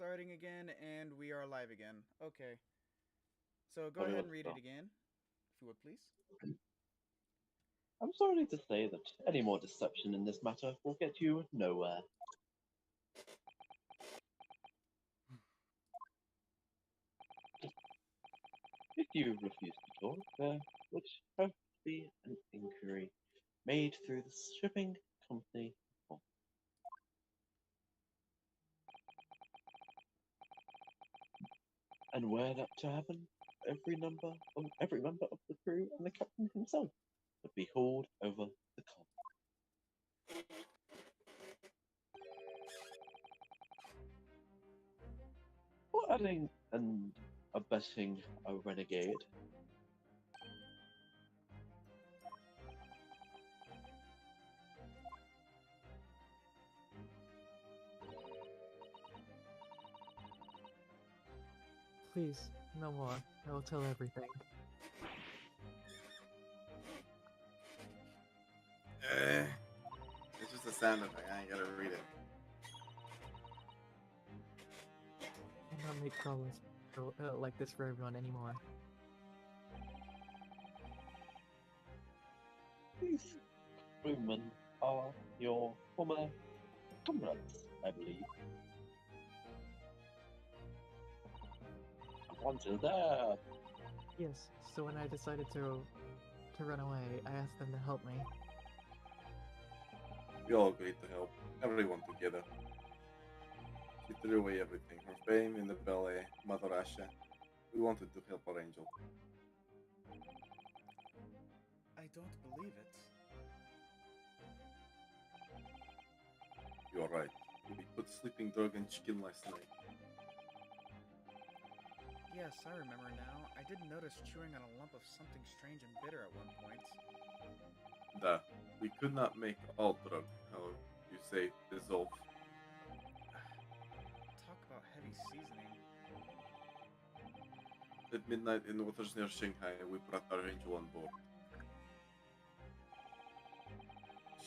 starting again, and we are live again. Okay. So go ahead Fabulous and read it stuff. again, if you would please. I'm sorry to say that any more deception in this matter will get you nowhere. If you refuse to talk, there would have to be an inquiry made through the shipping company. And were that to happen, every member of the crew and the captain himself would be hauled over the cob. For adding and abetting a renegade, Please, no more. I will tell everything. Eh, it's just a sound effect. I ain't gotta read it. I will not make problems like this for everyone anymore. these crewmen are your former comrades, I believe. Onto there. Yes, so when I decided to run away, I asked them to help me. We all agreed to help. Everyone together. She threw away everything. Her fame in the ballet, Mother Asha. We wanted to help our angel. I don't believe it. You are right. We put sleeping drug and chicken last night. Yes, I remember now. I did notice chewing on a lump of something strange and bitter at one point. Duh. We could not make all drug, how you say, dissolve. Talk about heavy seasoning. At midnight in waters near Shanghai, we brought our angel on board.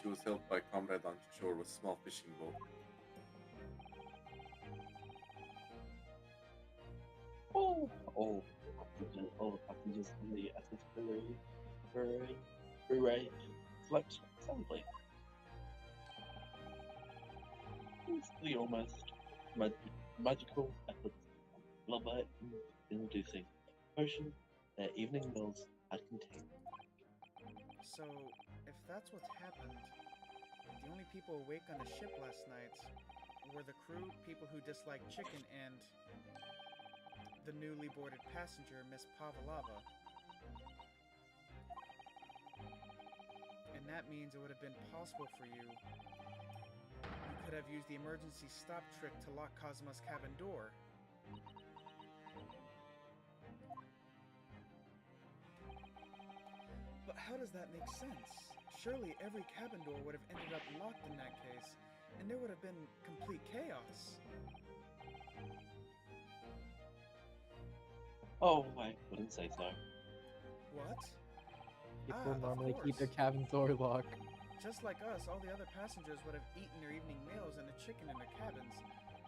She was helped by comrade on shore with small fishing boat. All passengers on the SS Beret slept soundly. Thanks to the almost mag- magical efforts of blubber inducing potion their evening meals had contained. So, if that's what happened, the only people awake on the ship last night were the crew, people who disliked chicken, and the newly boarded passenger, Miss Pavlova. And that means it would have been possible for you. You could have used the emergency stop trick to lock Kazuma's cabin door. But how does that make sense? Surely every cabin door would have ended up locked in that case, and there would have been complete chaos. Oh, I wouldn't say so. What? People Ah, of normally keep their course. cabin door locked. Just like us, all the other passengers would have eaten their evening meals and the chicken in their cabins,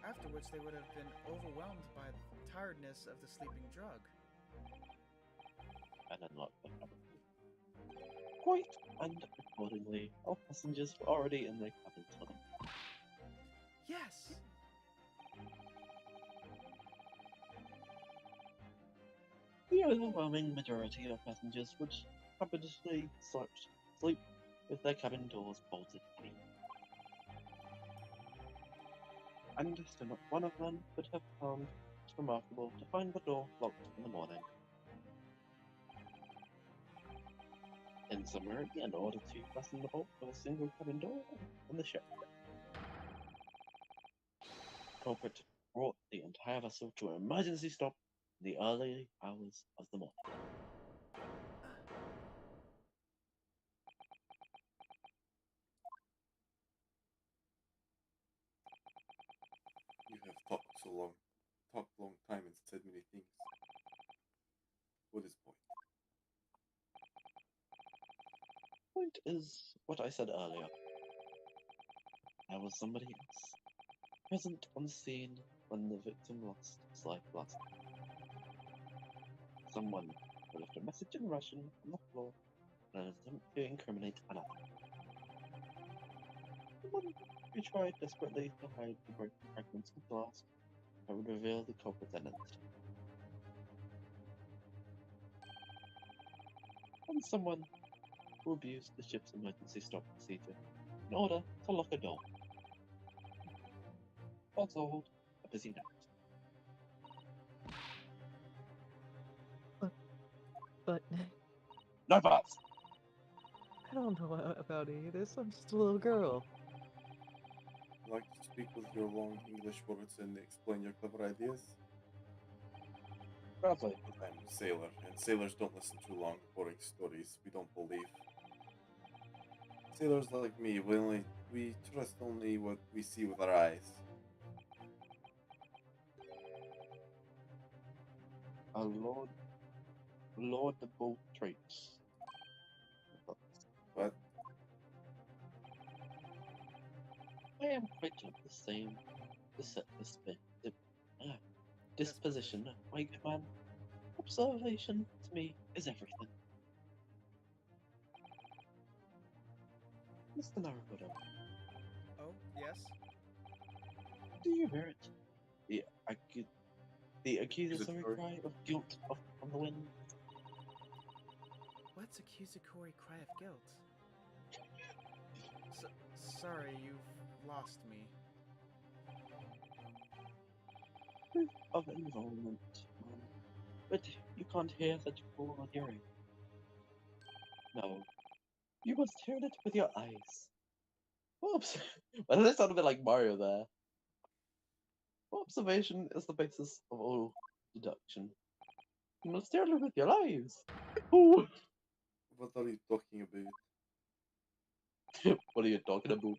after which they would have been overwhelmed by the tiredness of the sleeping drug. And unlocked the cabin. Quite, and accordingly, all passengers were already in their cabins for them. Yes! The overwhelming majority of passengers would habitually sleep with their cabin doors bolted anyway, and still not one of them would have found it remarkable to find the door locked in the morning. In summary, in order to fasten the bolt of a single cabin door on the ship, the culprit brought the entire vessel to an emergency stop in the early hours of the morning. You have talked so long. Talked long time and said many things. What is point? Point is what I said earlier. There was somebody else present on the scene when the victim lost his life last night. Someone left a message in Russian on the floor in an attempt to incriminate another. Someone who tried desperately to hide the broken fragments of glass that would reveal the culprit's identity. And someone who abused the ship's emergency stop procedure in order to lock a door. All told, a busy night. But No buts! I don't know about any of this. I'm just a little girl. I'd like to speak with your long English words and explain your clever ideas. Bradley, I'm a sailor, and sailors don't listen to long, boring stories we don't believe. Sailors like me, we trust only what we see with our eyes. a laudable traits. But I am quite of the same disposition, my good man. Observation to me is everything. Mr. Naruhodo, Oh, yes? do you hear it? The accusatory Accusatory? cry of guilt on the wind. What's accusatory cry of guilt? Sorry, you've lost me. Proof of involvement, but you can't hear such poor hearing. No, you must hear it with your eyes. Whoops! Well, that sounded a bit like Mario there. Observation is the basis of all deduction. You must hear it with your eyes. Ooh. what are you talking about? What are you talking about?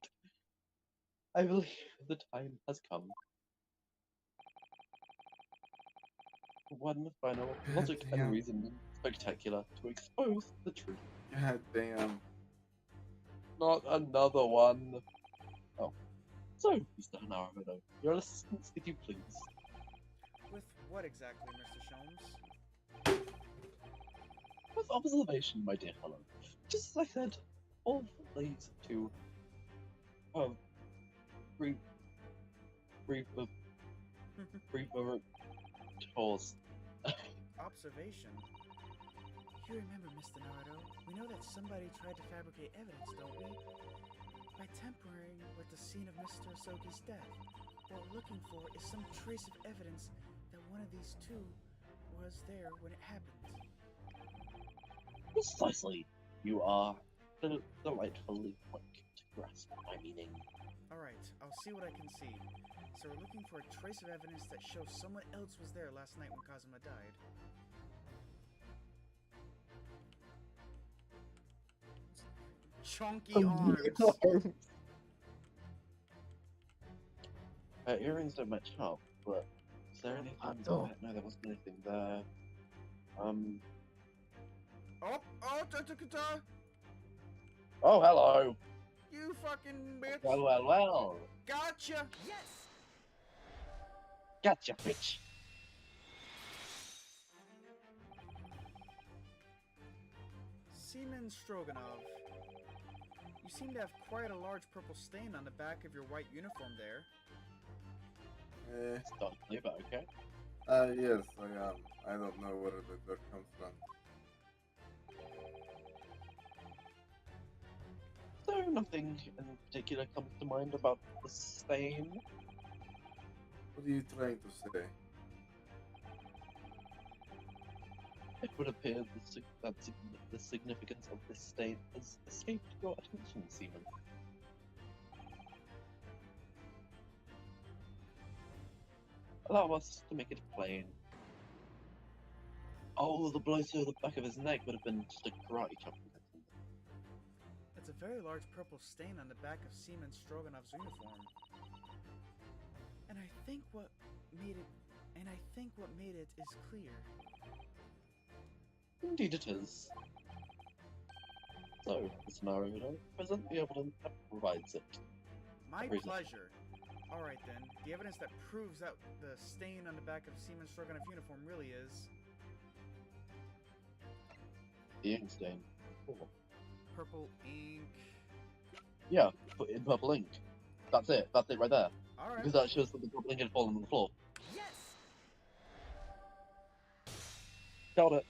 I believe the time has come. One final logic and Damn. reason spectacular to expose the truth. God damn. Not another one. Oh. So, Mr. Naruhodo, your assistance, if you please. With what exactly, Mr. Sholmes? With observation, my dear fellow. Just as I said, all leads to brief tours. Observation? You remember, Mr. Naruto, we know that somebody tried to fabricate evidence, don't we? By tampering with the scene of Mr. Asogi's death. What we're looking for is some trace of evidence that one of these two was there when it happened. Precisely. You are delightfully quick to grasp my meaning. Alright, I'll see what I can see. So we're looking for a trace of evidence that shows someone else was there last night when Kazuma died. Chunky arms! Earrings don't match up, but is there anything? Oh. No, there wasn't anything there. Oh, Oh, hello. you fucking bitch! Well. Gotcha! Yes! Gotcha, bitch. Seaman Stroganov. You seem to have quite a large purple stain on the back of your white uniform there. Startling, but okay. Yes, I am. I don't know where the dirt comes from. So nothing in particular comes to mind about the stain. What are you trying to say? It would appear that the significance of this stain has escaped your attention, Seaman. Allow us to make it plain. Oh, the blow to the back of his neck would have been just a karate chop. It's a very large purple stain on the back of Seaman Stroganov's uniform. And I think what made it is clear. Indeed it is. So, Mr. Naruhodo, present the evidence that provides it. My Reason. pleasure. Alright then, the evidence that proves that the stain on the back of Seaman Stroganoff's uniform really is The ink stain. Oh. purple ink. Yeah, put in purple ink. That's it. That's it right there. Alright. Because that shows that the purple ink had fallen on the floor. Yes! Got it.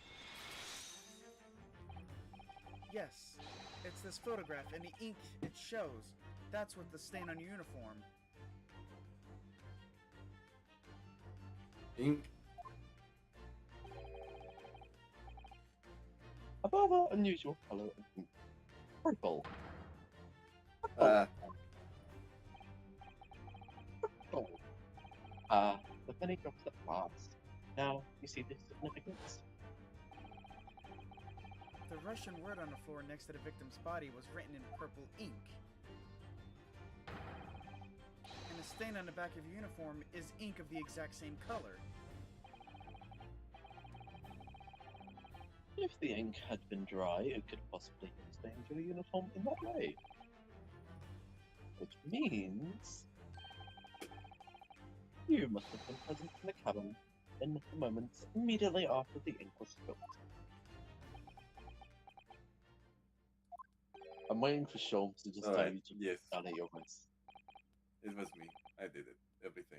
Yes. It's this photograph, and the ink it shows. That's what the stain on your uniform. Ink. A rather unusual color of ink. Purple. Ah, Oh. The penny drops at last. Now you see the significance. The Russian word on the floor next to the victim's body was written in purple ink. And the stain on the back of your uniform is ink of the exact same color. If the ink had been dry, it could possibly have stained your uniform in that way. Which means you must have been present in the cabin in the moments immediately after the ink was spilled. I'm waiting for Sholmes to just tell alright, you to yes. down at your voice. It was me. I did it. Everything.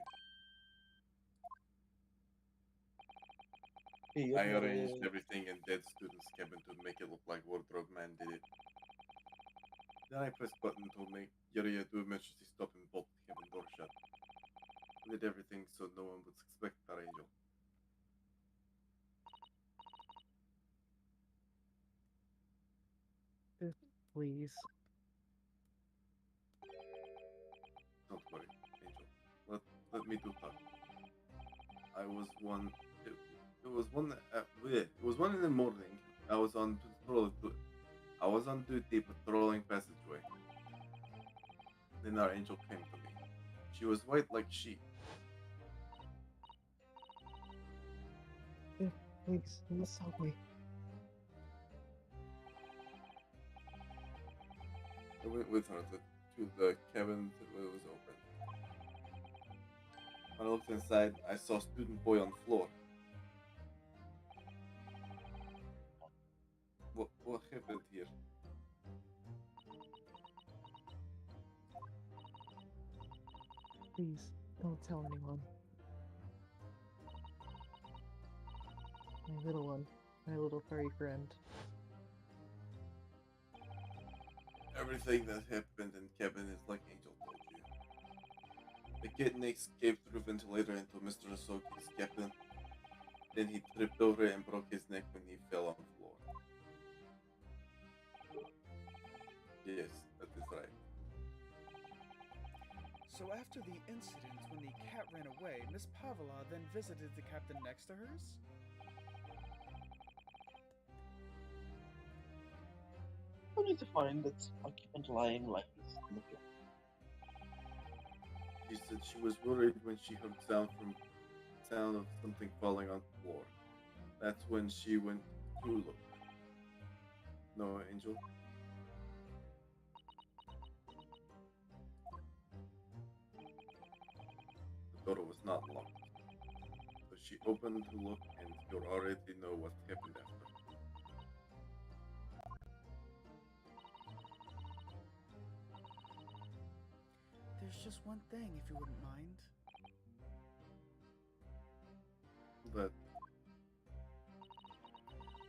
I arranged everything in dead student's cabin to make it look like Wardrobe Man did it. Then I pressed button to make Yuriya do emergency stop and bolt the cabin door shut. I did everything so no one would suspect our angel. Please. Don't worry, Angel. Let me do that. I was one. It was one. It was 1 in the morning. I was on patrol. I was on duty patrolling passageway. Then our angel came to me. She was white like sheet. Please help me. I went with her to the cabin that was open. When I looked inside, I saw student boy on floor. What happened here? Please, don't tell anyone. My little one. My little furry friend. Everything that happened in cabin is like Angel told you. The kitten escaped through ventilator into Mr. Asoki's cabin. Then he tripped over and broke his neck when he fell on the floor. Yes, that is right. So after the incident, when the cat ran away, Miss Pavlova then visited the captain next to hers? Only to find its occupant lying lifeless on the floor. She said she was worried when she heard sound of something falling on the floor. That's when she went to look. No, Angel? The door was not locked. So she opened to look and you already know what happened after. There's just one thing, if you wouldn't mind. But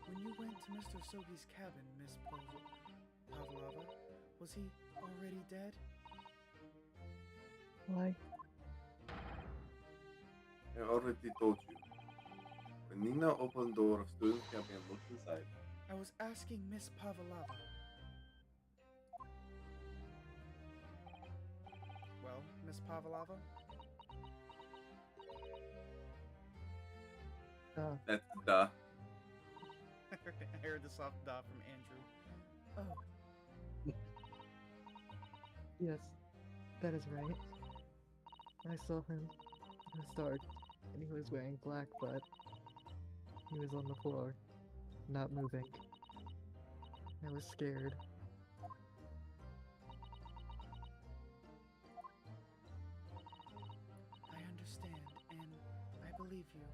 When you went to Mr. Sogi's cabin, Miss Pavlova, was he already dead? Why? I already told you. When Nina opened the door of student cabin and looked inside, I was asking Miss Pavlova. Well, Miss Pavlova? that's the I heard the soft da from Andrew. Oh, Yes, that is right. I saw him. It was dark, and he was wearing black, but he was on the floor, not moving. I was scared. believe you.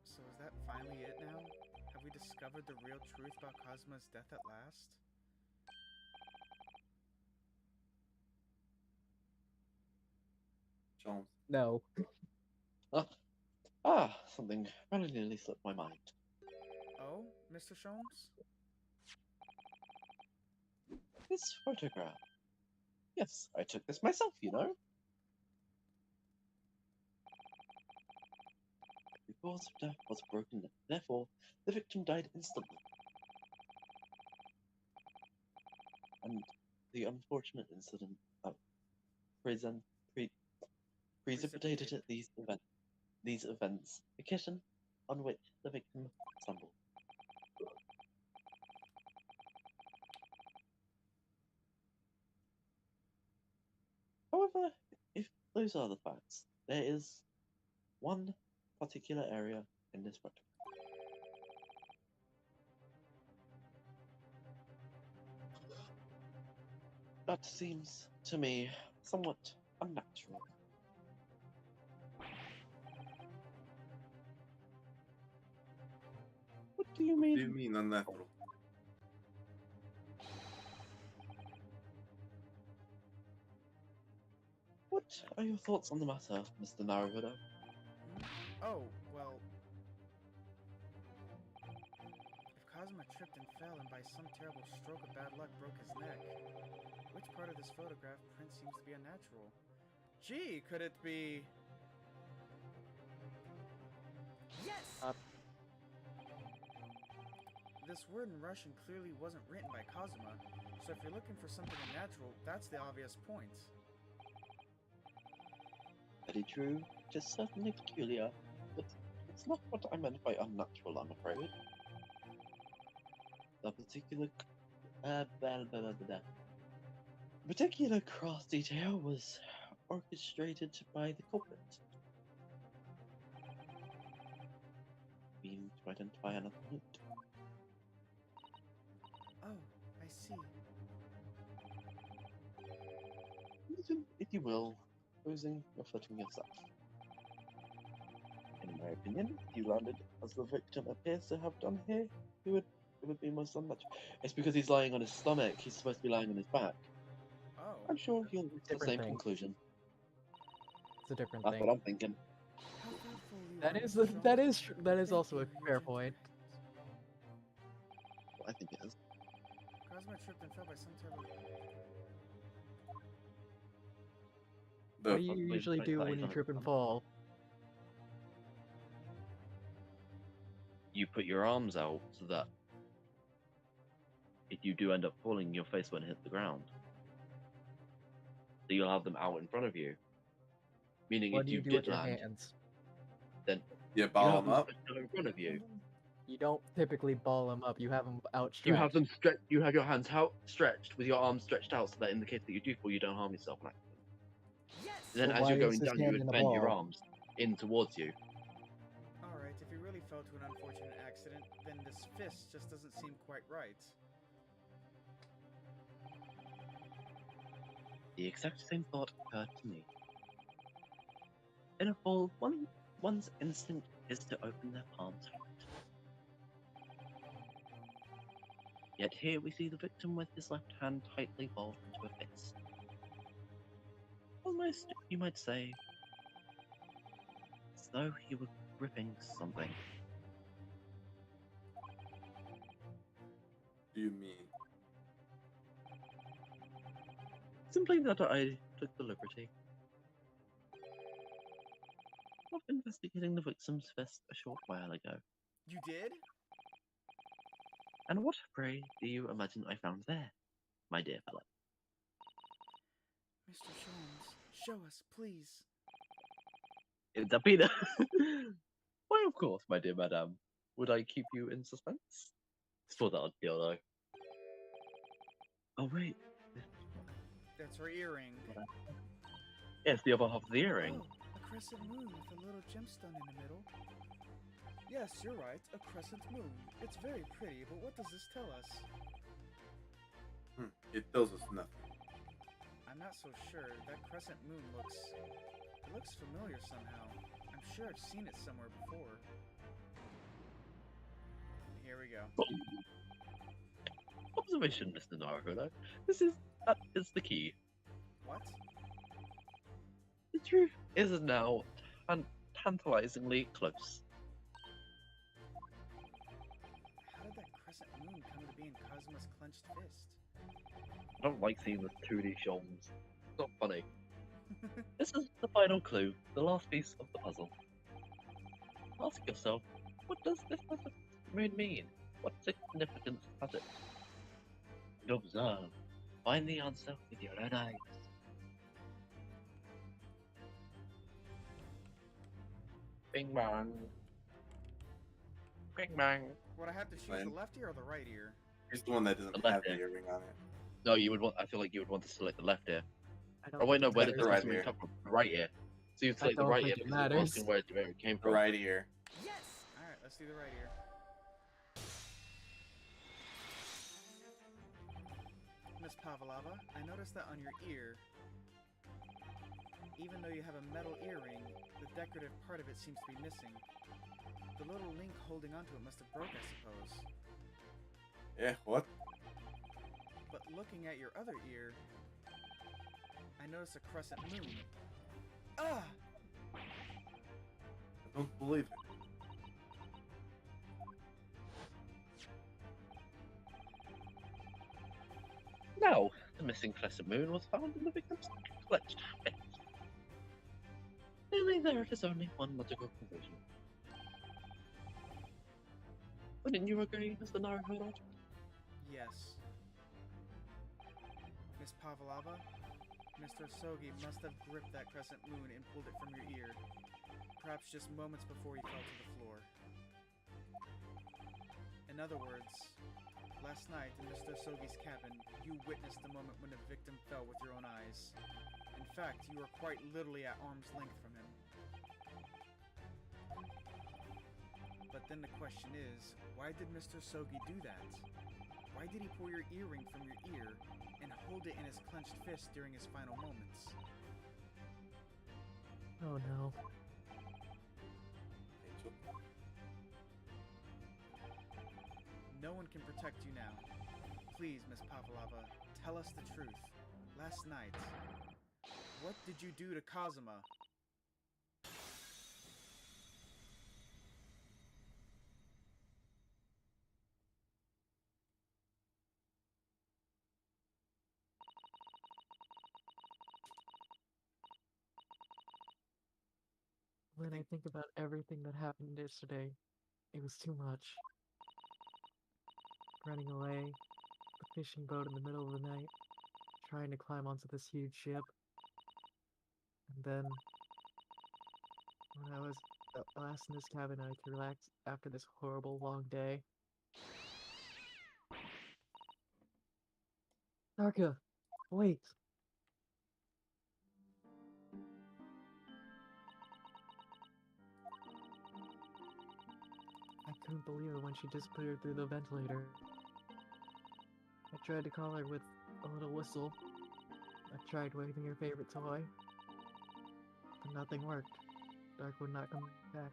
So is that finally it now? Have we discovered the real truth about Kazuma's death at last? Jones. No. Something very nearly slipped my mind. Oh, Mr. Sholmes? This photograph. Yes, I took this myself, you know. The cause of death was broken, therefore, the victim died instantly. And the unfortunate incident present, pre- precipitated these events, the kitchen on which the victim stumbled. However, if those are the facts, there is one particular area in this photograph that seems to me somewhat unnatural. What do you What mean? do you mean unnatural? What are your thoughts on the matter, Mr. Naruhodo? Oh, well... If Kazuma tripped and fell and by some terrible stroke of bad luck broke his neck, which part of this photograph print seems to be unnatural? Gee, could it be... Yes! This word in Russian clearly wasn't written by Kazuma, so if you're looking for something unnatural, that's the obvious point. Very true. It is certainly peculiar, but it's not what I meant by unnatural, I'm afraid. The particular cross detail was orchestrated by the culprit. Mean to identify another point. Oh, I see. Reason, if you will, posing your footing yourself. In my opinion, if you landed as the victim appears to have done here, it would be most unnatural. It's because he's lying on his stomach. He's supposed to be lying on his back. Oh. I'm sure you'll reach the Different same thing. conclusion. It's a different That's thing. what I'm thinking. How thoughtful you That are, is Mr. that Sholmes. is that is Thank also you a for your fair gentle point. guidance. Well, I think it is. Kazuma tripped and fell by some terrible... What do you Probably usually despite do that when he's you on trip his and stomach. fall? You put your arms out so that if you do end up falling, your face won't hit the ground. So you'll have them out in front of you. Meaning What if do you you do did with your land, hands? then You you ball have them them up. stretched out in front of you. You don't typically ball them up. You have them outstretched. You have them stretched. You have your hands out stretched with your arms stretched out, so that in the case that you do fall, you don't harm yourself on accident. Yes! And then So as why you're is going his down, you hand would in a bend your ball? arms in towards you. Alright, if he really fell to an unfortunate accident, then this fist just doesn't seem quite right. The exact same thought occurred to me. In a fall, one's instinct is to open their palms out. Yet here we see the victim with his left hand tightly balled into a fist. Almost, you might say, as though he were gripping something. Do you mean? Simply that I took the liberty of investigating the victim's fist a short while ago. You did? And what, pray, do you imagine I found there, my dear fellow? Mr. Sholmes, show us, please. It's a peanut! Why, of course, my dear madame. Would I keep you in suspense? Thought that would feel though. Oh, wait. That's her earring. Yes, the other half of the earring. Oh, a crescent moon with a little gemstone in the middle. Yes, you're right, a crescent moon. It's very pretty, but what does this tell us? It tells us nothing. I'm not so sure. That crescent moon looks looks familiar somehow. I'm sure I've seen it somewhere before. Here we go. Observation, Mr. Naruhodo. That is the key. What? The truth is now tantalizingly close. How did that crescent moon come to be in Kazuma's clenched fist? I don't like seeing the 2D shows. It's not funny. This is the final clue, the last piece of the puzzle. Ask yourself, what does this moon mean? What significance has it? And observe. Find the answer with your own eyes. Bing bang. Bing bang. Would I have to choose Fine. the left ear or the right ear? Here's the one that doesn't The have left the ear. earring on it. No, you would want. I feel like you would want to select the left ear. I don't Oh wait, think no. it Where did matters. this right custom moon ear. come from? The right ear. So you'd select the don't right think ear it because it's matters. asking where it came The from. right ear. Yes! Alright, let's do the right ear. Miss Pavlova, I noticed that on your ear, even though you have a metal earring, the decorative part of it seems to be missing. The little link holding onto it must have broke, I suppose. Yeah, what? But looking at your other ear, I notice a crescent moon. Ah! I don't believe it. Now, the missing crescent moon was found in the victim's clutched fist. Clearly, there is only one logical conclusion. Wouldn't you agree, Mr. Naruhodo? Yes. Miss Pavlova, Mr. Sogi must have gripped that crescent moon and pulled it from your ear. Perhaps just moments before he fell to the floor. In other words, last night in Mr. Sogi's cabin, you witnessed the moment when the victim fell with your own eyes. In fact, you were quite literally at arm's length from him. But then the question is, why did Mr. Sogi do that? Why did he pull your earring from your ear and hold it in his clenched fist during his final moments? Oh no. Angel. No one can protect you now. Please, Miss Pavlova, tell us the truth. Last night, what did you do to Kazuma? When I think about everything that happened yesterday, it was too much. Running away, the fishing boat in the middle of the night, trying to climb onto this huge ship. And then, when I was at last in this cabin, I could relax after this horrible long day. Narka, wait! I couldn't believe it when she disappeared through the ventilator. I tried to call her with a little whistle. I tried waving her favorite toy. But nothing worked. Dark would not come back.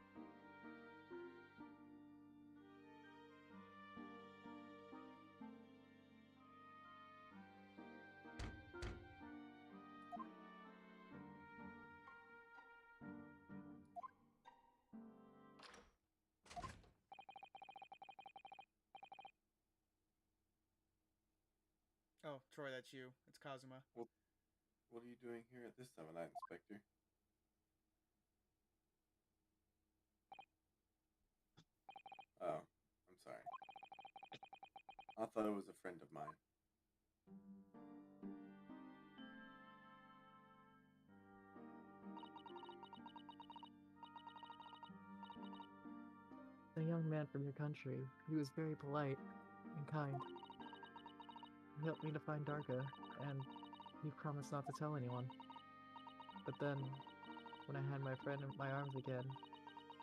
Oh, Troy, that's you. It's Kazuma. What are you doing here at this time of night, Inspector? Oh, I'm sorry. I thought it was a friend of mine. A young man from your country. He was very polite and kind. He helped me to find Darka, and he promised not to tell anyone. But then, when I had my friend in my arms again,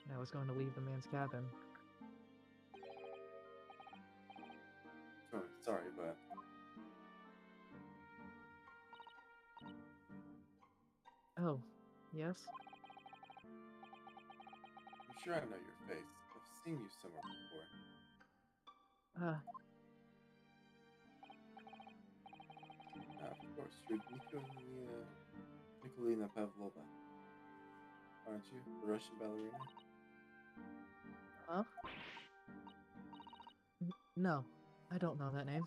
and I was going to leave the man's cabin, Sorry, but oh, yes? sure I know your face. I've seen you somewhere before. Of course, you're Nikolina Pavlova, aren't you? The Russian ballerina? Huh? No, I don't know that name.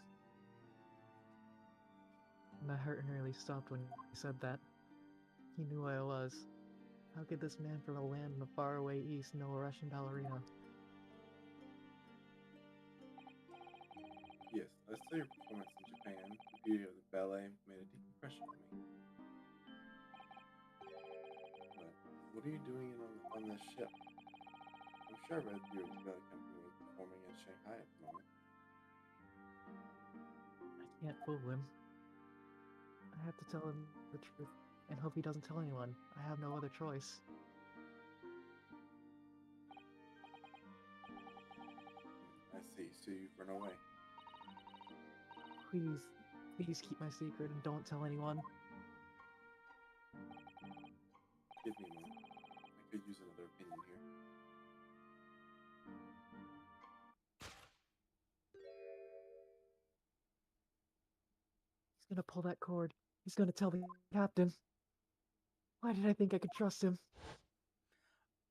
My heart nearly stopped when he said that. He knew who I was. How could this man from a land in the faraway east know a Russian ballerina? Yes, I saw your performance in Japan. The beauty of the ballet made a deep impression on me. But what are you doing on this ship? I'm sure I read your ballet company was performing in Shanghai at the moment. I can't fool him. I have to tell him the truth and hope he doesn't tell anyone. I have no other choice. I see, so you've run away. Please, please keep my secret and don't tell anyone. Give me a moment. I could use another opinion here. He's gonna pull that cord. He's gonna tell the captain. Why did I think I could trust him?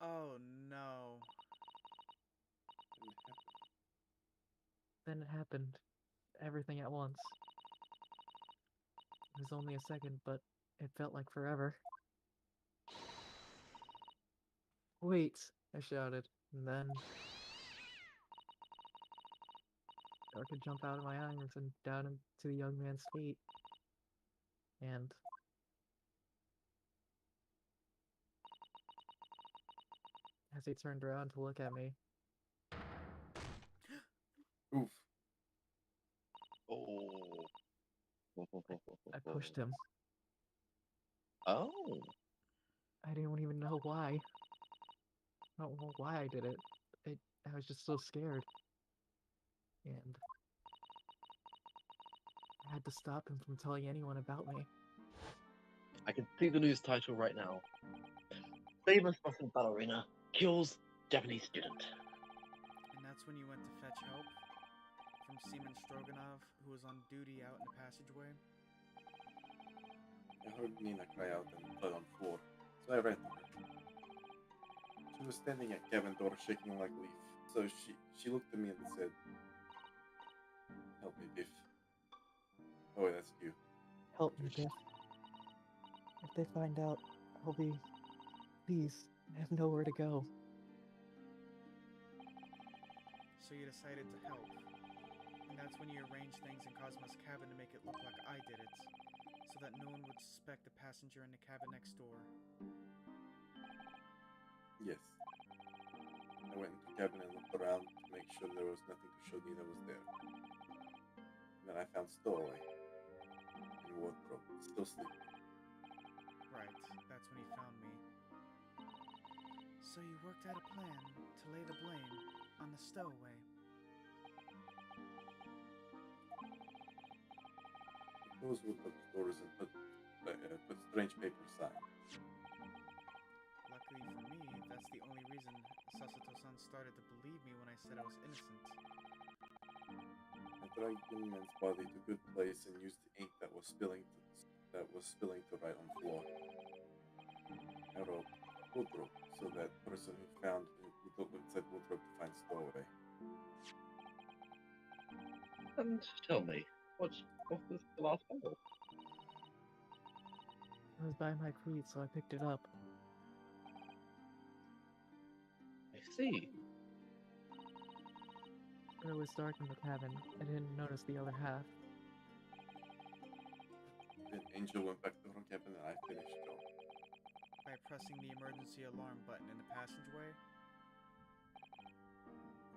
Oh no. Then it happened. Everything at once. It was only a second, but it felt like forever. Wait, I shouted, and then Dark had jumped out of my arms and down into the young man's feet. And as he turned around to look at me, Oof. Oh. I pushed him. Oh. I didn't even know why. I don't know why I did it. I was just so scared. And I had to stop him from telling anyone about me. I can see the news title right now. Famous Russian ballerina kills Japanese student. And that's when you went to fetch help from Seaman Stroganov, who was on duty out in the passageway? I heard Nina cry out and fell on the floor, so I ran to her. She was standing at cabin door shaking like a leaf, so she looked at me and said, "Help me, Biff." Oh, wait, that's you. Help me, Biff. If they find out, I'll be... Please, I have nowhere to go. So you decided to help. And that's when you arranged things in Cosmo's cabin to make it look like I did it, so that no one would suspect the passenger in the cabin next door. Yes. I went into the cabin and looked around to make sure there was nothing to show Nina was there. And then I found Stowaway in wardrobe, still sleeping. Right, that's when he found me. So you worked out a plan to lay the blame on the stowaway. Closed with the doors and put strange paper aside. Luckily for me, that's the only reason Sasuto-san started to believe me when I said I was innocent. I dragged the young man's body to a good place and used the ink that was spilling to write on the floor. I wrote wardrobe, so that person who found it would look inside wardrobe to find Stowaway. And tell me, what was the last bottle? It was by my feet, so I picked it up. I see. When it was dark in the cabin, I didn't notice the other half. Then Angel went back to her cabin and I finished the job. By pressing the emergency alarm button in the passageway.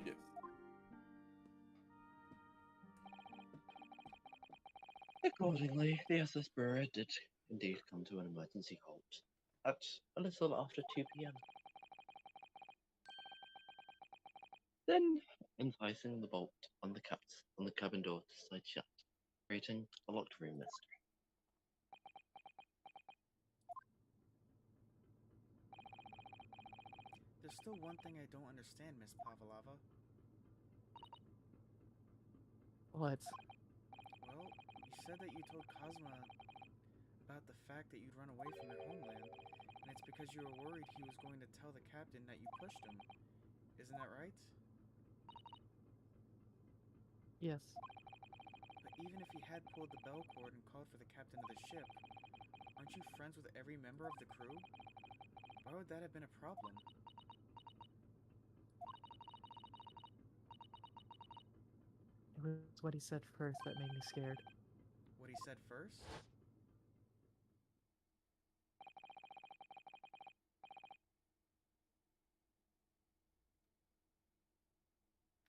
Yes. Accordingly, the SS Brewer did indeed come to an emergency halt at a little after 2 p.m. Then, enticing the bolt on the cabin door to slide shut, creating a locked room mystery. The there's still one thing I don't understand, Miss Pavlova. What? Well, you said that you told Cosma about the fact that you'd run away from your homeland, and it's because you were worried he was going to tell the captain that you pushed him. Isn't that right? Yes. But even if he had pulled the bell cord and called for the captain of the ship, aren't you friends with every member of the crew? Why would that have been a problem? It was what he said first that made me scared. What he said first?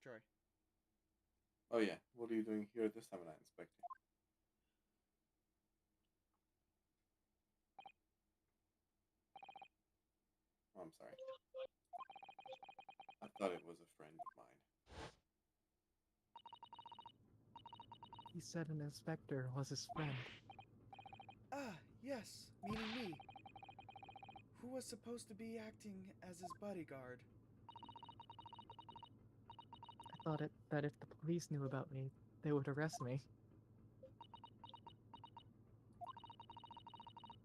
Troy. Oh yeah, what are you doing here this time, Night Inspector? Oh, I'm sorry. I thought it was a friend of mine. He said an inspector was his friend. Ah, yes, meaning me. Who was supposed to be acting as his bodyguard? I thought that if the police knew about me, they would arrest me.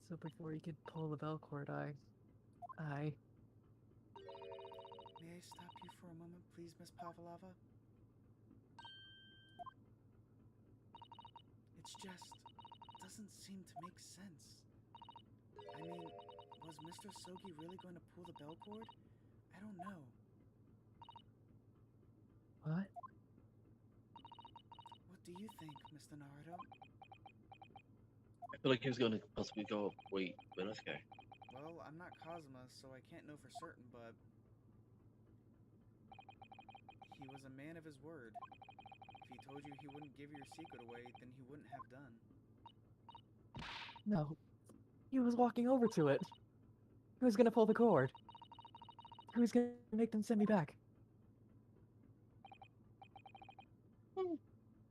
So before he could pull the bell cord, I... May I stop you for a moment, please, Miss Pavlova? It's just... doesn't seem to make sense. I mean, was Mr. Sogi really going to pull the bell cord? I don't know. What? What do you think, Mr. Naruto? I feel like he was going to possibly go, wait, where let's go. Well, I'm not Cosma, so I can't know for certain, but... he was a man of his word. If he told you he wouldn't give your secret away, then he wouldn't have done. No. He was walking over to it. He was gonna pull the cord. He was gonna make them send me back.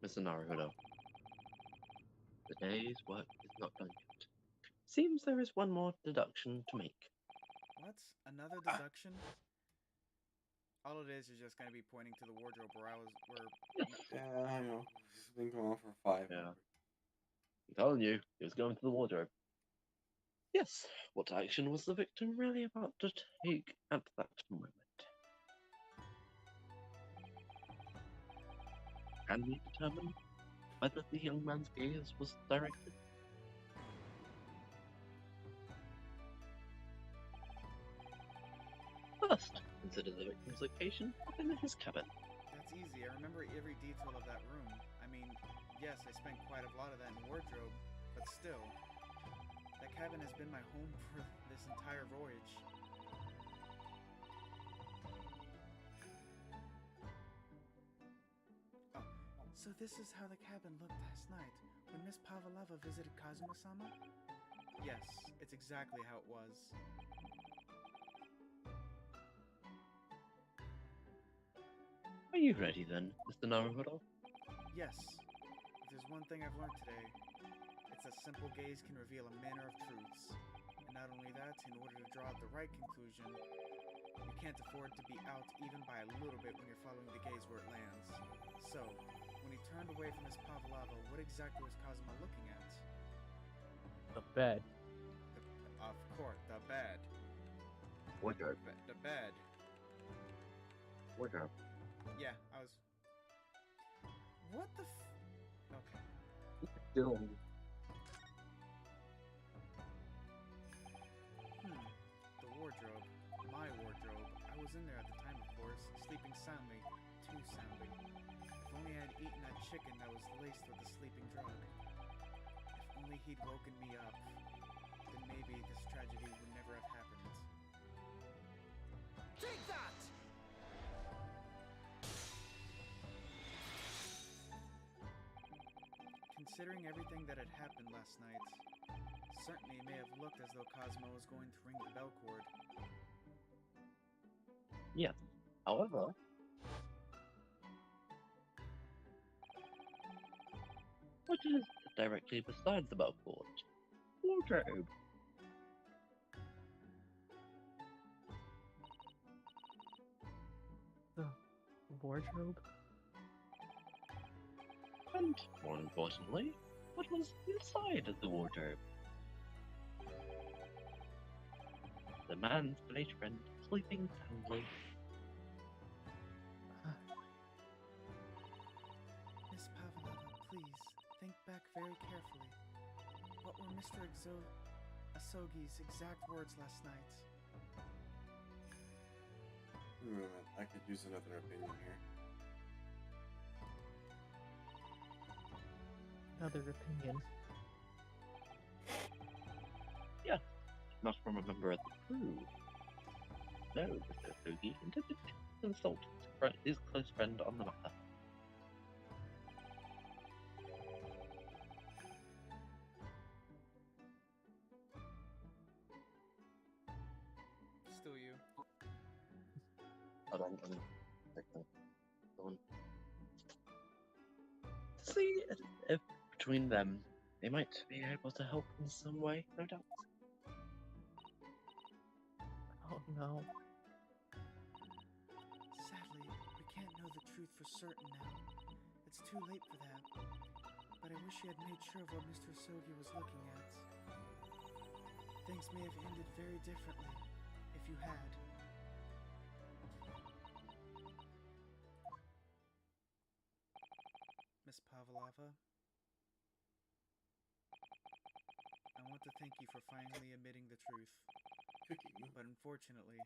Mr. Naruhodo. The day's work is not done yet. Seems there is one more deduction to make. What? Another deduction? All it is just going to be pointing to the wardrobe where I was... Yeah, I know. It's been going on for 5 Yeah. hours. I'm telling you, he was going to the wardrobe. Yes, what action was the victim really about to take at that moment? Can we determine whether the young man's gaze was directed? First, consider the victim's location within his cabin. That's easy. I remember every detail of that room. I mean, yes, I spent quite a lot of that in wardrobe, but still. That cabin has been my home for this entire voyage. Oh, so this is how the cabin looked last night, when Miss Pavlova visited Kazuma-sama? Yes, it's exactly how it was. Are you ready then, Mr. Naruhodo? Yes. If there's one thing I've learned today, it's that simple gaze can reveal a manner of truths. And not only that, in order to draw out the right conclusion, you can't afford to be out even by a little bit when you're following the gaze where it lands. So, when he turned away from his Pavlova, what exactly was Kazuma looking at? The bed. Of course, the bed. Wardrobe. The bed. Wardrobe. Yeah, I was... What the Okay. Dylan. The wardrobe. My wardrobe. I was in there at the time, of course, sleeping soundly. Too soundly. If only I had eaten that chicken that was laced with the sleeping drug. If only he'd woken me up, then maybe this tragedy would never have happened. Take that! Considering everything that had happened last night, certainly it may have looked as though Cosmo was going to ring the bell cord. Yes. However, what is directly beside the bell cord? Wardrobe. wardrobe? And more importantly, what was inside of the wardrobe? The man's village friend sleeping soundly. Miss Pavlova, please, think back very carefully. What were Mr. Asogi's exact words last night? I could use another opinion here. Another opinion. Not from a member of the crew. No, Mr. Hoagie intended to consult his close friend on the matter. Still you. Hold on, go on. See if between them they might be able to help in some way, no doubt. Oh no. Sadly, we can't know the truth for certain now. It's too late for that. But I wish you had made sure of what Mr. Asogi was looking at. Things may have ended very differently if you had. Miss Pavlova, I want to thank you for finally admitting the truth. Cooking. But unfortunately,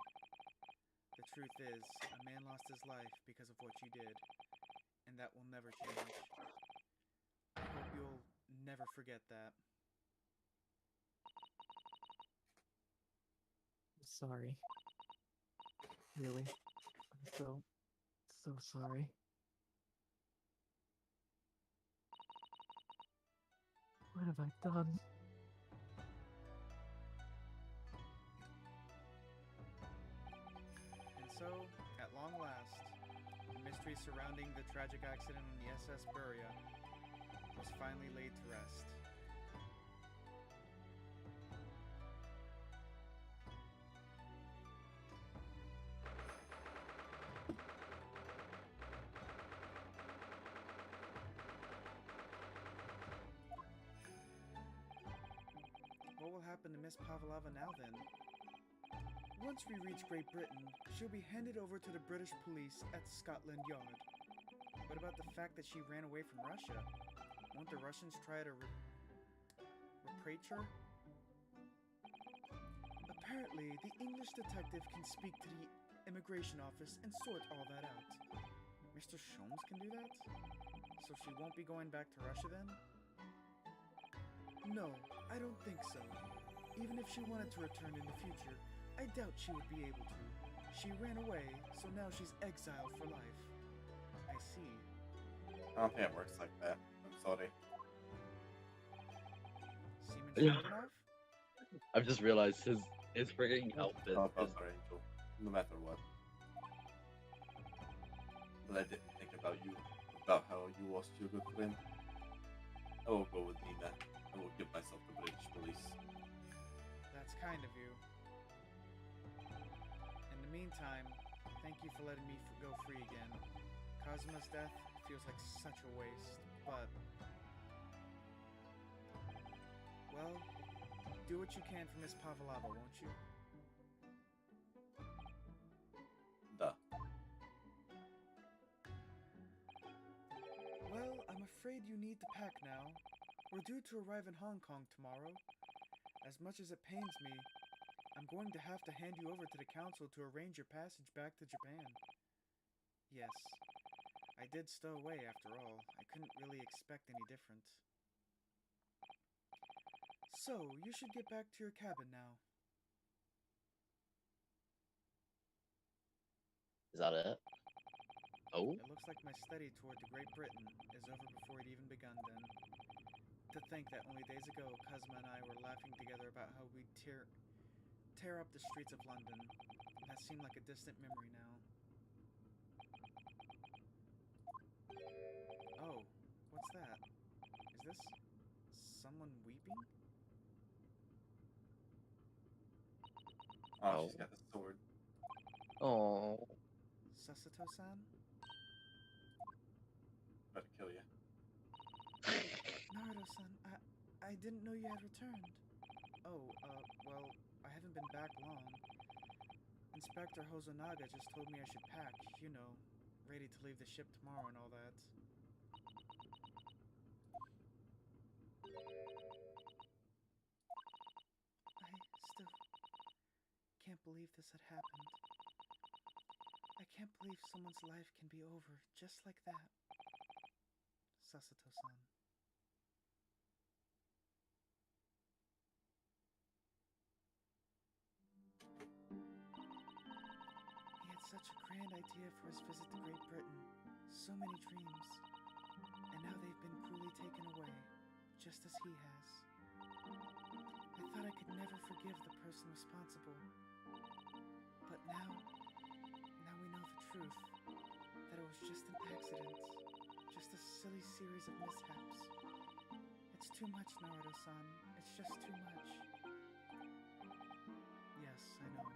the truth is, a man lost his life because of what you did, and that will never change. I hope you'll never forget that. I'm sorry. Really. I'm so sorry. What have I done? And so, at long last, the mystery surrounding the tragic accident on the SS Buria was finally laid to rest. What will happen to Miss Pavlova now then? Once we reach Great Britain, she'll be handed over to the British police at Scotland Yard. What about the fact that she ran away from Russia? Won't the Russians try to repatriate her? Apparently, the English detective can speak to the immigration office and sort all that out. Mr. Sholmes can do that? So she won't be going back to Russia then? No, I don't think so. Even if she wanted to return in the future, I doubt she would be able to. She ran away, so now she's exiled for life. I see. I don't think it works like that. I'm sorry. Seaman Yeah. Stroganoff? I've just realized his frigging outfit Oh, is sorry, Angel. No matter what. But I didn't think about you, about how you lost your good friend. I will go with Nina. I will give myself to British police. That's kind of you. In the meantime, thank you for letting me go free again. Kazuma's death feels like such a waste, but... Well, do what you can for Miss Pavlova, won't you? Duh. Well, I'm afraid you need to pack now. We're due to arrive in Hong Kong tomorrow. As much as it pains me, I'm going to have to hand you over to the council to arrange your passage back to Japan. Yes, I did stow away after all. I couldn't really expect any different. So, you should get back to your cabin now. Is that it? Oh, It looks like my study toward the Great Britain is over before it even begun then. To think that only days ago, Kazuma and I were laughing together about how we'd tear up the streets of London. That seemed like a distant memory now. Oh, what's that? Is this someone weeping? Oh, Oh. she's got the sword. oh, Sasuto-san? kill you. Naruto-san, I didn't know you had returned. Oh, well, I haven't been back long. Inspector Hozonaga just told me I should pack, you know, ready to leave the ship tomorrow and all that. I still can't believe this had happened. I can't believe someone's life can be over just like that. Sasuto-san. He had such a grand idea for his visit to Great Britain. So many dreams. And now they've been cruelly taken away, just as he has. I thought I could never forgive the person responsible. But now we know the truth. That it was just an accident. Just a silly series of mishaps. It's too much, Naruto-san. It's just too much. Yes, I know.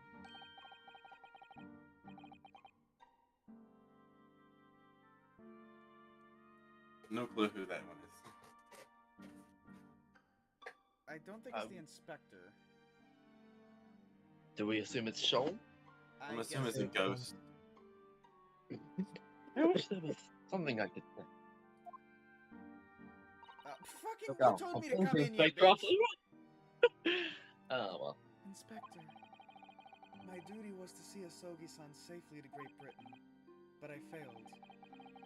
No clue who that one is. I don't think it's the inspector. Do we assume it's Sean? I'm I assuming guess it's a ghost. I wish there was something I could say. Fucking, Look you out. told me I'll to come phone in here, Inspector bitch! after- Oh, well. Inspector, my duty was to see Asogi-san safely to Great Britain, but I failed,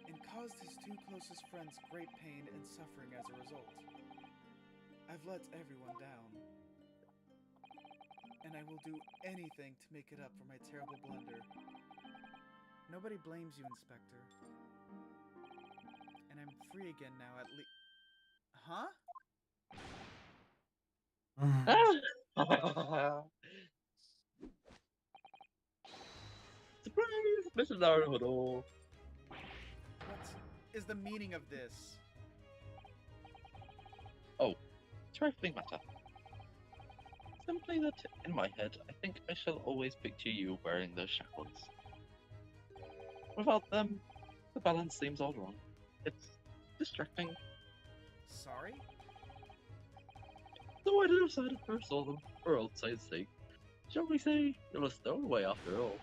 and caused his two closest friends great pain and suffering as a result. I've let everyone down, and I will do anything to make it up for my terrible blunder. Nobody blames you, Inspector. And I'm free again now, at least. Huh? Surprise! Mr. Naruto! What is the meaning of this? Trifling matter. Simply that, in my head, I think I shall always picture you wearing those shackles. Without them, the balance seems all wrong. It's distracting. Sorry? So I decided to restore them, for old side's sake. Shall we say you're a stowaway after all?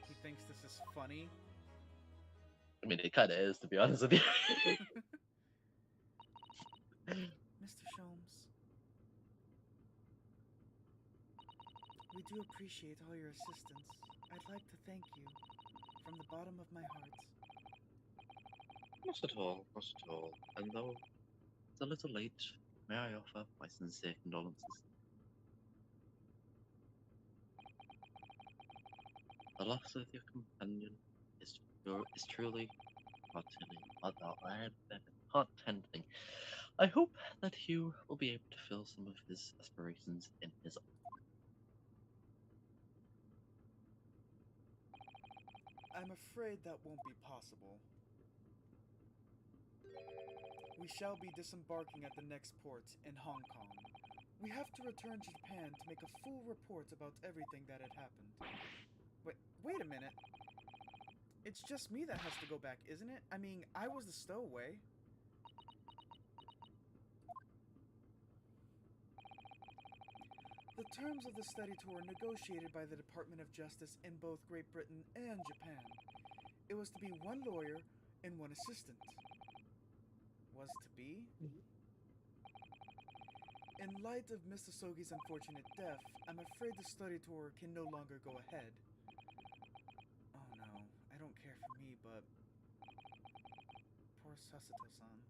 He thinks this is funny? I mean, it kinda is, to be honest with you. Mr. Sholmes, we do appreciate all your assistance. I'd like to thank you from the bottom of my heart. Not at all, not at all. And though it's a little late, may I offer my sincere condolences? The loss of your companion is truly heart-tending. I hope that Hugh will be able to fill some of his aspirations in his I'm afraid that won't be possible. We shall be disembarking at the next port in Hong Kong. We have to return to Japan to make a full report about everything that had happened. Wait a minute. It's just me that has to go back, isn't it? I mean, I was the stowaway. The terms of the study tour negotiated by the Department of Justice in both Great Britain and Japan. It was to be one lawyer and one assistant. Was to be? In light of Mr. Sogi's unfortunate death, I'm afraid the study tour can no longer go ahead. Oh no, I don't care for me, but... Poor Sasuto-san.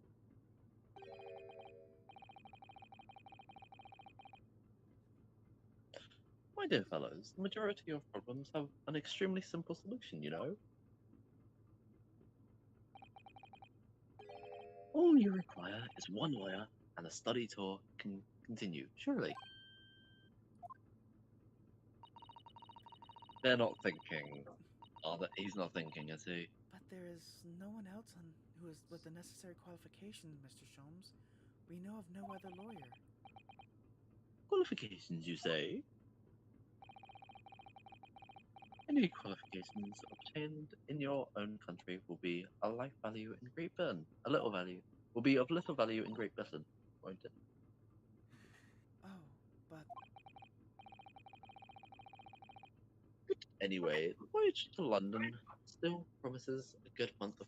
My dear fellows, the majority of problems have an extremely simple solution, you know. All you require is one lawyer, and the study tour can continue, surely. They're not thinking. He's not thinking, is he? But there is no one else who is with the necessary qualifications, Mr. Sholmes. We know of no other lawyer. Qualifications, you say? Any qualifications obtained in your own country will be a life value in Great Britain. A little value will be of little value in Great Britain, won't it? Oh, but Anyway, the voyage to London still promises a good month of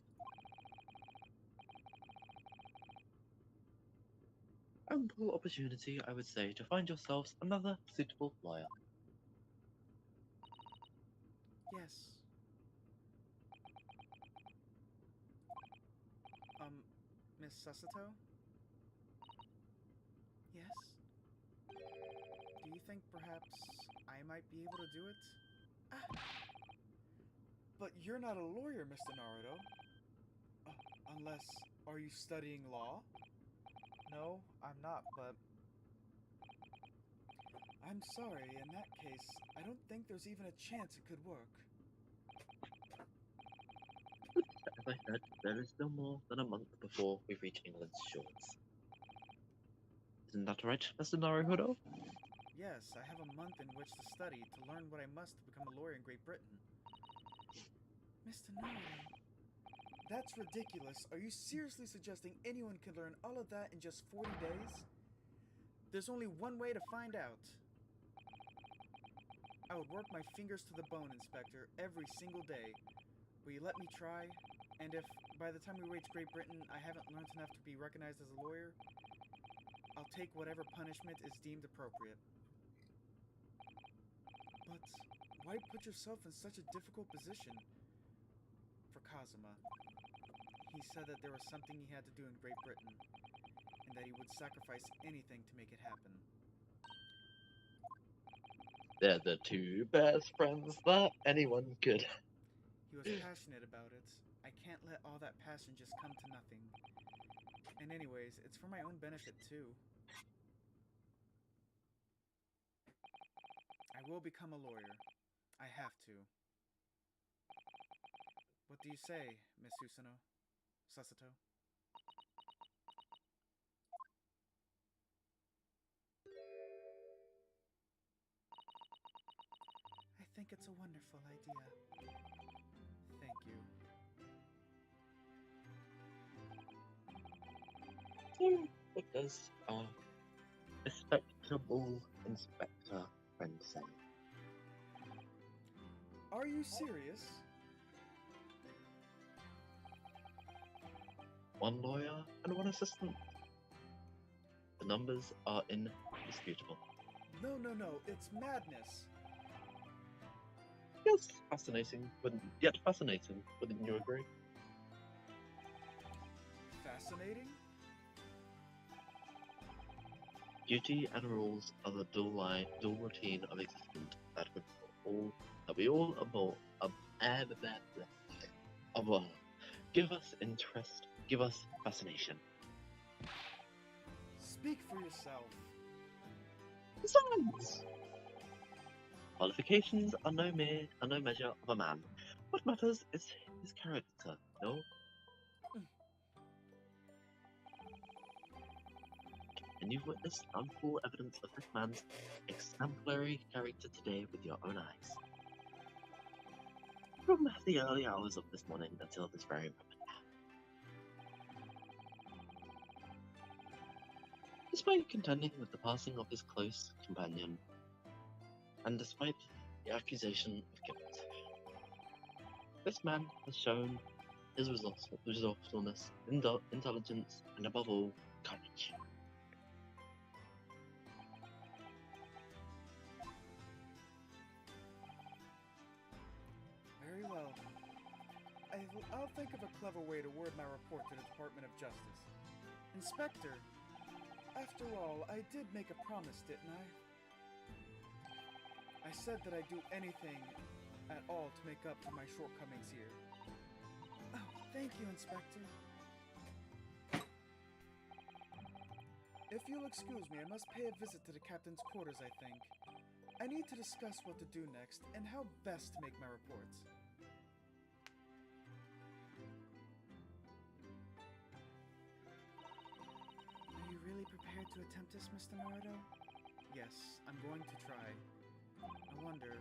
ample opportunity, I would say, to find yourselves another suitable lawyer. yes. Miss Susato? Yes? Do you think perhaps I might be able to do it? Ah! But you're not a lawyer, Mr. Naruto. Unless, are you studying law? No, I'm not, but... I'm sorry, in that case, I don't think there's even a chance it could work. As I said, there is still more than a month before we reach England's shores. Isn't that right, Mr. Naruhodo? Yes, I have a month in which to study to learn what I must to become a lawyer in Great Britain. Mr. Naruto, that's ridiculous. Are you seriously suggesting anyone can learn all of that in just 40 days? There's only one way to find out. I would work my fingers to the bone, Inspector, every single day. Will you let me try? And if, by the time we reach Great Britain, I haven't learned enough to be recognized as a lawyer, I'll take whatever punishment is deemed appropriate. But why put yourself in such a difficult position? For Kazuma. He said that there was something he had to do in Great Britain, and that he would sacrifice anything to make it happen. They're the two best friends that anyone could. He was passionate about it. I can't let all that passion just come to nothing. And anyways, it's for my own benefit too. I will become a lawyer. I have to. What do you say, Miss Susato? I think it's a wonderful idea. Thank you. So, what does our respectable inspector friend say? Are you serious? One lawyer and one assistant. The numbers are indisputable. No, it's madness. Yes, fascinating, wouldn't you agree? Fascinating? Duty and rules are the dual routine of existence that we all abhor. Give us interest, give us fascination. Speak for yourself. Besides, qualifications are no measure of a man. What matters is his character, no? And you've witnessed ample evidence of this man's exemplary character today with your own eyes. From the early hours of this morning until this very moment. Despite contending with the passing of his close companion, and despite the accusation of guilt, this man has shown his resourcefulness, intelligence, and above all, courage. Very well. I'll think of a clever way to word my report to the Department of Justice. Inspector, after all, I did make a promise, didn't I? I said that I'd do anything at all to make up for my shortcomings here. Oh, thank you, Inspector. If you'll excuse me, I must pay a visit to the captain's quarters, I think. I need to discuss what to do next and how best to make my reports. Are you really prepared to attempt this, Mr. Naruto? Yes, I'm going to try. I wonder,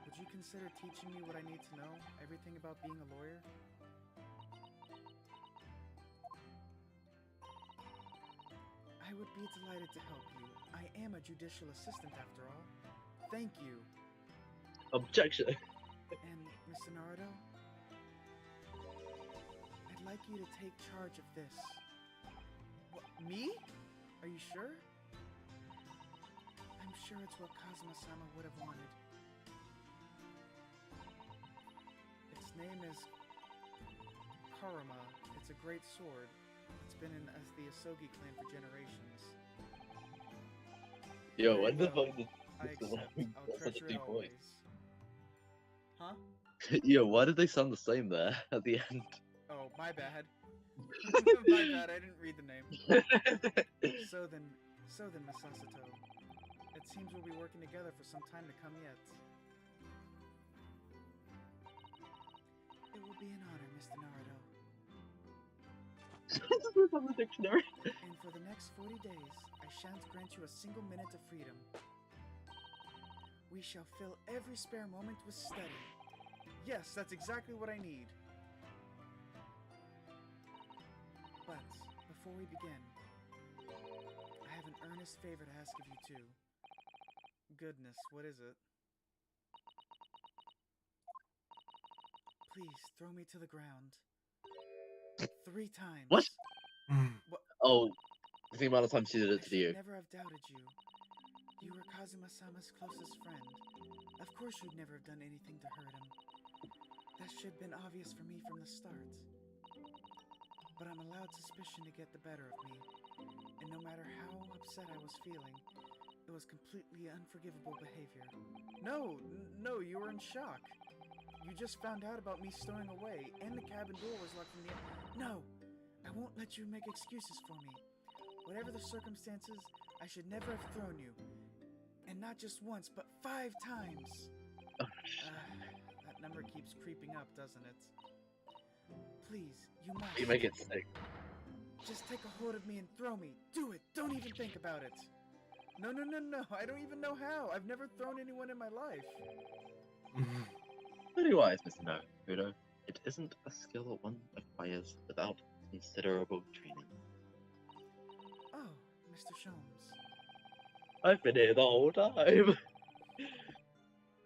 would you consider teaching me what I need to know? Everything about being a lawyer? I would be delighted to help you. I am a judicial assistant after all. Thank you. Objection. And, Mr. Naruto? I'd like you to take charge of this. What, me? Are you sure? I'm sure it's what Kazuma-sama would have wanted. Its name is Karuma. It's a great sword. It's been in the Asogi clan for generations. Yo, Very what the well. fuck is I accept. I'll such a treasure it deep voice? always. Huh? Yo, why did they sound the same there at the end? Oh, my bad. My bad, I didn't read the name. So then, Miss Sasuto. It seems we'll be working together for some time to come yet. It will be an honor, Mr. Naruto. This is on the dictionary. And for the next 40 days, I shan't grant you a single minute of freedom. We shall fill every spare moment with study. Yes, that's exactly what I need. But, before we begin, I have an earnest favor to ask of you too. Goodness, what is it? Please, throw me to the ground. 3 times. What? What? Oh, the amount of time she did I it to you. should never have doubted you. You were Kazuma-sama's closest friend. Of course you'd never have done anything to hurt him. That should have been obvious for me from the start. But I'm allowed suspicion to get the better of me. And no matter how upset I was feeling, it was completely unforgivable behavior. No, you were in shock. You just found out about me stowing away, and the cabin door was locked from the... No! I won't let you make excuses for me. Whatever the circumstances, I should never have thrown you. And not just once, but 5 times! That number keeps creeping up, doesn't it? Please, you must. You make it sick. Just take a hold of me and throw me. Do it! Don't even think about it! No, I don't even know how. I've never thrown anyone in my life. Very wise, Mr. Naruto. It isn't a skill that one acquires without considerable training. Oh, Mr. Sholmes. I've been here the whole time.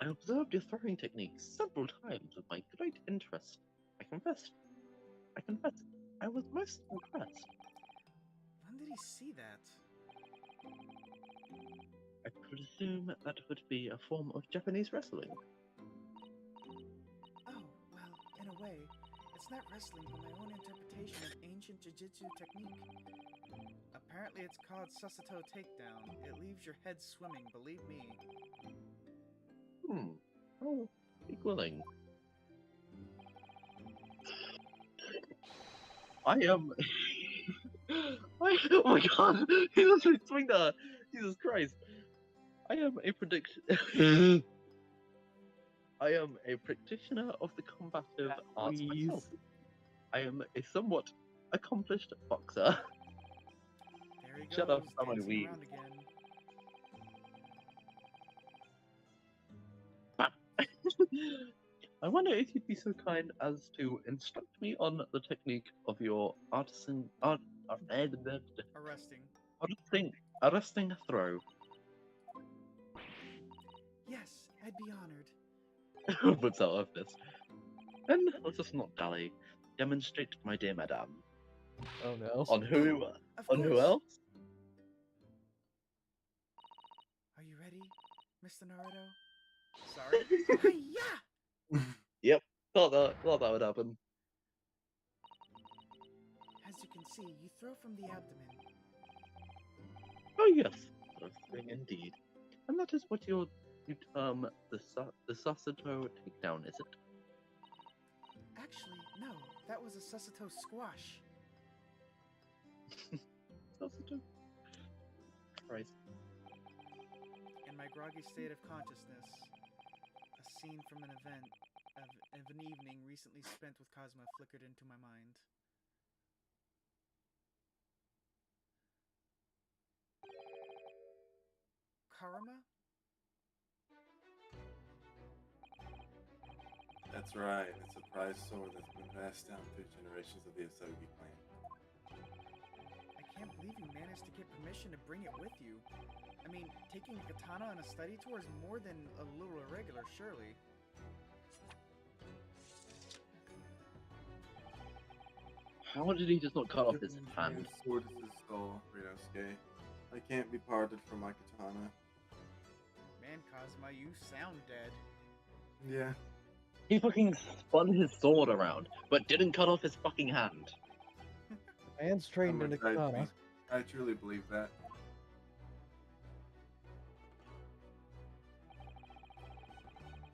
I observed your throwing technique several times with my great interest. I confess, I was most impressed. When did he see that? I presume that would be a form of Japanese wrestling. Oh, well, in a way, it's not wrestling but my own interpretation of ancient jiu-jitsu technique. Apparently it's called Sasuto Takedown. It leaves your head swimming, believe me. Oh, equaling. I am... oh my god! He literally swing that! Jesus Christ! I am a I am a practitioner of the combative arts myself. I am a somewhat accomplished boxer. There he goes, Shut up, someone dancing weak. around again. I wonder if you'd be so kind as to instruct me on the technique of your arresting throw. Yes, I'd be honored. Puts out of this. Then let us not dally. Demonstrate, my dear madame. Oh no. On who? Of On who course. else? Are you ready, Mr. Naruto? Sorry. Hi-ya! Yep. Thought that would happen. As you can see, you throw from the abdomen. Oh yes, thing indeed. And that is what you term the Sasuto takedown, is it? Actually, no. That was a Sasuto squash. Sasuto. Christ. In my groggy state of consciousness, a scene from an event of an evening recently spent with Kazuma flickered into my mind. Karuma? That's right. It's a prized sword that's been passed down through generations of the Asogi clan. I can't believe you managed to get permission to bring it with you. I mean, taking a katana on a study tour is more than a little irregular, surely. How did he just not cut off his hand? His sword is his soul, Rinosuke. I can't be parted from my katana. Man, Kazuma, you sound dead. Yeah. He fucking spun his sword around, but didn't cut off his fucking hand. Man's trained in a katana. I truly believe that.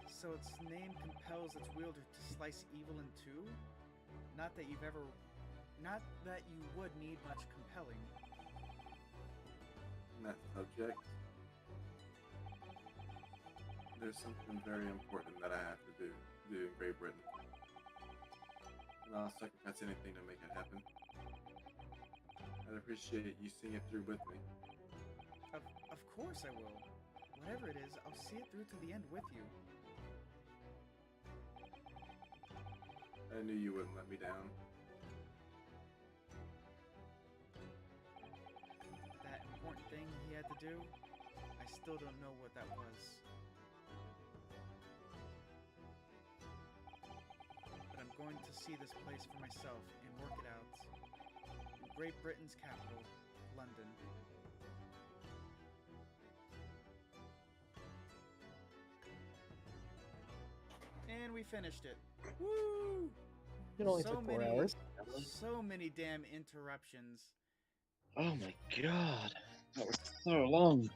So its name compels its wielder to slice evil in two? Not that you would need much compelling. In that subject, there's something very important that I have to do in Great Britain. And I'll sacrifice anything to make it happen. I'd appreciate you seeing it through with me. Of course I will. Whatever it is, I'll see it through to the end with you. I knew you wouldn't let me down. That important thing he had to do, I still don't know what that was. But I'm going to see this place for myself and work it out. In Great Britain's capital, London. And we finished it. Woo! It only So took 4 many- hours. So many damn interruptions. Oh my god. That was so long.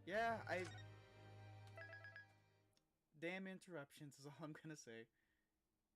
Yeah, damn interruptions is all I'm gonna say.